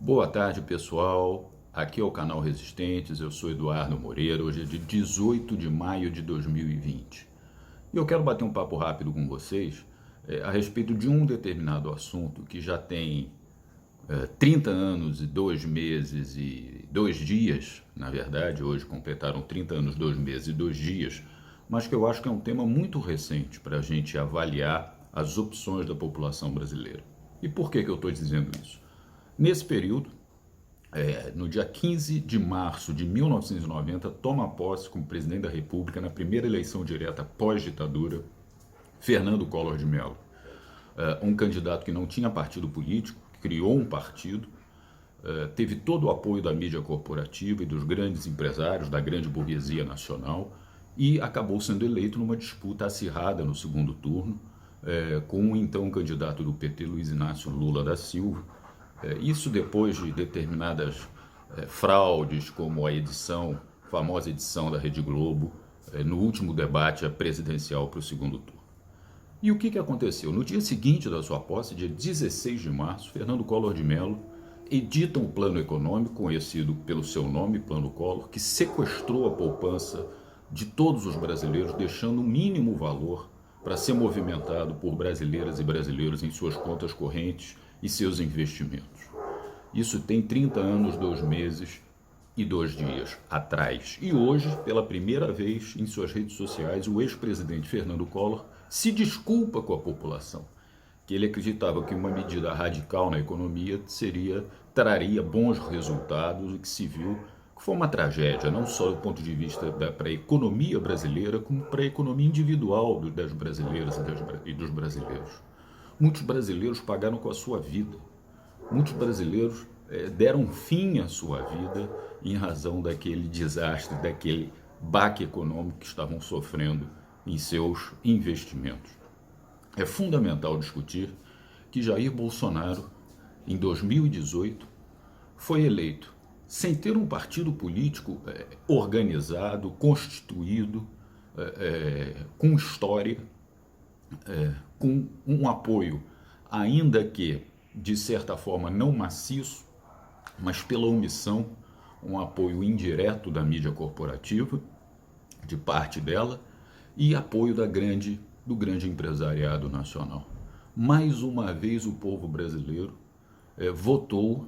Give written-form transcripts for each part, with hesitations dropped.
Boa tarde, pessoal. Aqui é o canal Resistentes, eu sou Eduardo Moreira. Hoje é de 18 de maio de 2020. E eu quero bater um papo rápido com vocês a respeito de um determinado assunto que já tem 30 anos e 2 meses e 2 dias, na verdade, hoje completaram 30 anos, 2 meses e 2 dias, mas que eu acho que é um tema muito recente para a gente avaliar as opções da população brasileira. E por que eu estou dizendo isso? Nesse período, no dia 15 de março de 1990, toma posse como presidente da República, na primeira eleição direta pós-ditadura, Fernando Collor de Mello. Um candidato que não tinha partido político, criou um partido, teve todo o apoio da mídia corporativa e dos grandes empresários, da grande burguesia nacional, e acabou sendo eleito numa disputa acirrada no segundo turno, com o então candidato do PT, Luiz Inácio Lula da Silva. Isso depois de determinadas fraudes, como a famosa edição da Rede Globo, no último debate presidencial para o segundo turno. E o que aconteceu? No dia seguinte da sua posse, dia 16 de março, Fernando Collor de Mello edita um plano econômico, conhecido pelo seu nome, Plano Collor, que sequestrou a poupança de todos os brasileiros, deixando um mínimo valor para ser movimentado por brasileiras e brasileiros em suas contas correntes e seus investimentos. Isso tem 30 anos, 2 meses e 2 dias atrás. E hoje, pela primeira vez em suas redes sociais, o ex-presidente Fernando Collor se desculpa com a população, que ele acreditava que uma medida radical na economia traria bons resultados, e que se viu que foi uma tragédia, não só do ponto de vista para a economia brasileira, como para a economia individual das brasileiras e dos brasileiros. Muitos brasileiros pagaram com a sua vida. Muitos brasileiros deram fim à sua vida em razão daquele desastre, daquele baque econômico que estavam sofrendo em seus investimentos. É fundamental discutir que Jair Bolsonaro, em 2018, foi eleito sem ter um partido político organizado, constituído, com história, com um apoio, ainda que de certa forma não maciço, mas pela omissão, um apoio indireto da mídia corporativa, de parte dela, e apoio do grande empresariado nacional. Mais uma vez o povo brasileiro votou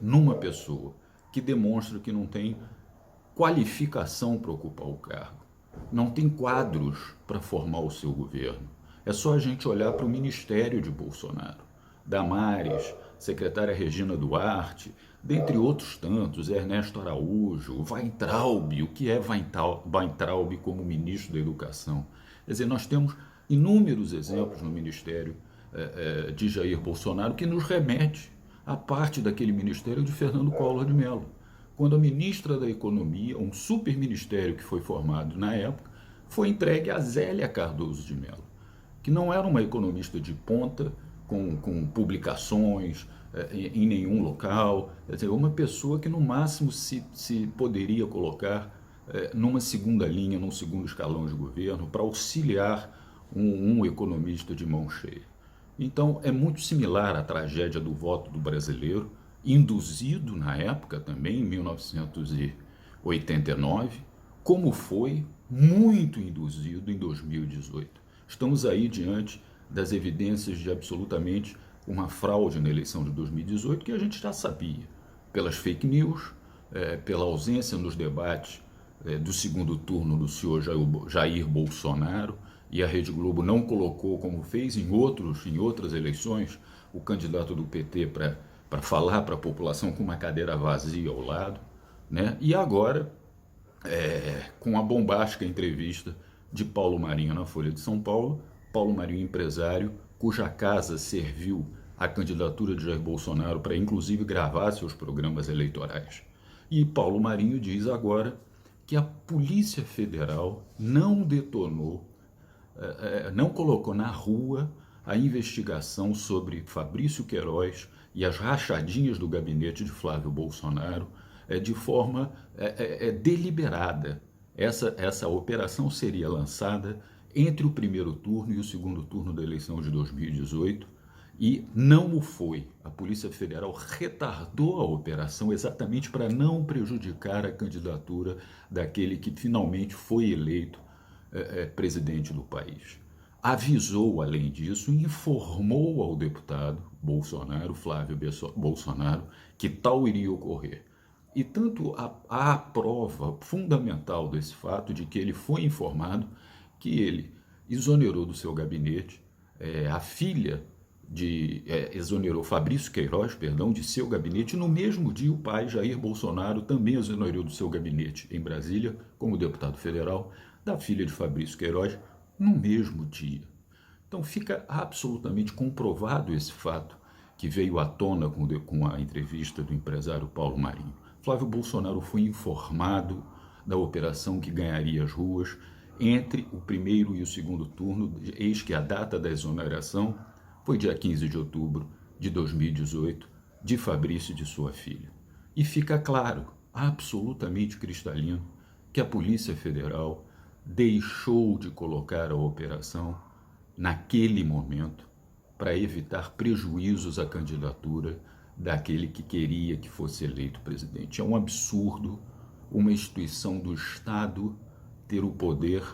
numa pessoa que demonstra que não tem qualificação para ocupar o cargo, não tem quadros para formar o seu governo. É só a gente olhar para o ministério de Bolsonaro. Damares, secretária Regina Duarte, dentre outros tantos, Ernesto Araújo, Weintraub. O que é Weintraub como ministro da Educação? Quer dizer, nós temos inúmeros exemplos no ministério de Jair Bolsonaro que nos remete à parte daquele ministério de Fernando Collor de Mello. Quando a ministra da Economia, um super ministério que foi formado na época, foi entregue a Zélia Cardoso de Mello, que não era uma economista de ponta, com publicações em nenhum local, quer dizer, uma pessoa que no máximo se poderia colocar numa segunda linha, num segundo escalão de governo, para auxiliar um economista de mão cheia. Então é muito similar à tragédia do voto do brasileiro, induzido na época também, em 1989, como foi muito induzido em 2018. Estamos aí diante das evidências de absolutamente uma fraude na eleição de 2018, que a gente já sabia, pelas fake news, pela ausência nos debates do segundo turno do senhor Jair Bolsonaro, e a Rede Globo não colocou, como fez em outras eleições, o candidato do PT para falar para a população com uma cadeira vazia ao lado, né? E agora, com a bombástica entrevista de Paulo Marinho na Folha de São Paulo, Paulo Marinho, empresário, cuja casa serviu a candidatura de Jair Bolsonaro para inclusive gravar seus programas eleitorais. E Paulo Marinho diz agora que a Polícia Federal não detonou, não colocou na rua a investigação sobre Fabrício Queiroz e as rachadinhas do gabinete de Flávio Bolsonaro de forma deliberada. Essa operação seria lançada entre o primeiro turno e o segundo turno da eleição de 2018, E não o foi. A Polícia Federal retardou a operação exatamente para não prejudicar a candidatura daquele que finalmente foi eleito presidente do país. Avisou, além disso, e informou ao deputado Bolsonaro, Flávio Bolsonaro, que tal iria ocorrer. E tanto há a prova fundamental desse fato de que ele foi informado que ele exonerou do seu gabinete a filha exonerou Fabrício Queiroz, perdão, de seu gabinete. No mesmo dia, o pai, Jair Bolsonaro, também exonerou do seu gabinete em Brasília, como deputado federal, da filha de Fabrício Queiroz, no mesmo dia. Então fica absolutamente comprovado esse fato que veio à tona com a entrevista do empresário Paulo Marinho. Flávio Bolsonaro foi informado da operação que ganharia as ruas entre o primeiro e o segundo turno, eis que a data da exoneração foi dia 15 de outubro de 2018, de Fabrício e de sua filha. E fica claro, absolutamente cristalino, que a Polícia Federal deixou de colocar a operação naquele momento para evitar prejuízos à candidatura daquele que queria que fosse eleito presidente. É um absurdo uma instituição do Estado ter o poder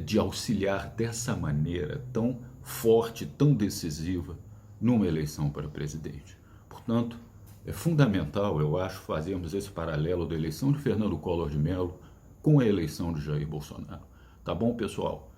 de auxiliar dessa maneira tão forte, tão decisiva, numa eleição para presidente. Portanto, é fundamental, eu acho, fazermos esse paralelo da eleição de Fernando Collor de Mello com a eleição de Jair Bolsonaro. Tá bom, pessoal?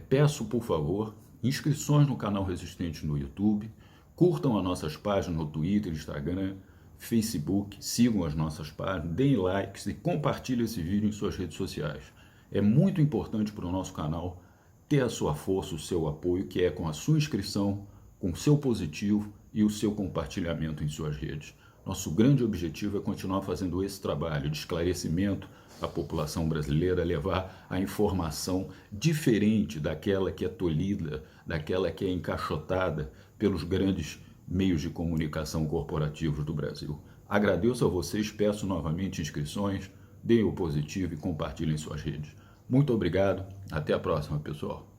Peço, por favor, inscrições no canal Resistente no YouTube, curtam as nossas páginas no Twitter, Instagram, Facebook, sigam as nossas páginas, deem likes e compartilhem esse vídeo em suas redes sociais. É muito importante para o nosso canal ter a sua força, o seu apoio, que é com a sua inscrição, com o seu positivo e o seu compartilhamento em suas redes. Nosso grande objetivo é continuar fazendo esse trabalho de esclarecimento à população brasileira, levar a informação diferente daquela que é tolhida, daquela que é encaixotada pelos grandes meios de comunicação corporativos do Brasil. Agradeço a vocês, peço novamente inscrições, deem o positivo e compartilhem suas redes. Muito obrigado, até a próxima, pessoal.